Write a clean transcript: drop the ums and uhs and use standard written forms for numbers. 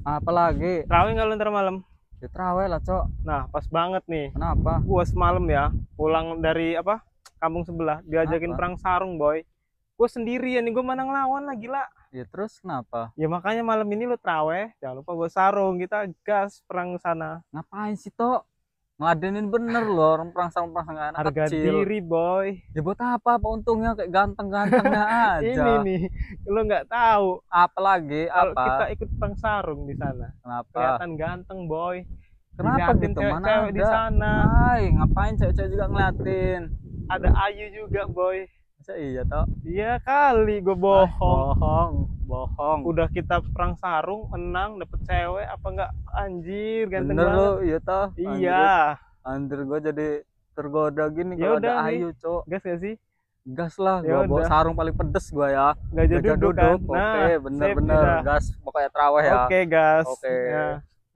Apalagi? Terawih nggak lu ntar malam? Ya terawih lah, Cok. Nah, pas banget nih. Kenapa? Gua semalam ya, pulang dari kampung sebelah, diajakin Kenapa? perang sarung, boy. Gue sendirian nih, gue mana ngelawan lah, gila. Ya terus kenapa? Ya makanya malam ini lu terawih, jangan lupa gue sarung, kita gas perang sana. Ngapain sih, Tok? Ngeladenin bener loh orang perang sama anak Harga kecil. diri, boy. Ya buat apa untungnya kayak ganteng-gantengnya Ini aja. nih, lu nggak tahu. Apalagi Kalau kita apa? ikut perang sarung di sana, Kenapa? kelihatan ganteng, boy. Kenapa Diliatin gitu? Mana cewek-cewek di ada? sana. Hai, ngapain cewek-cewek juga ngeliatin? Ada Ayu juga, boy. Masa iya, Tok? Iya kali, gue Ah, bohong. bohong. Udah kita perang sarung, menang, dapet cewek, apa enggak? Anjir, ganteng Bener banget. lo, iya toh. Iya. Anjir gue jadi tergoda gini Ya kalau ada udah nih, Ayu, Cok. gas gak sih? Gas lah, Ya gua bawa udah, sarung paling pedes gua ya. nggak jadi Gajah duduk kan? duduk. Oke, Nah, sip bener-bener kita. gas pokoknya terawih ya. Oke, gas. Oke. Ya.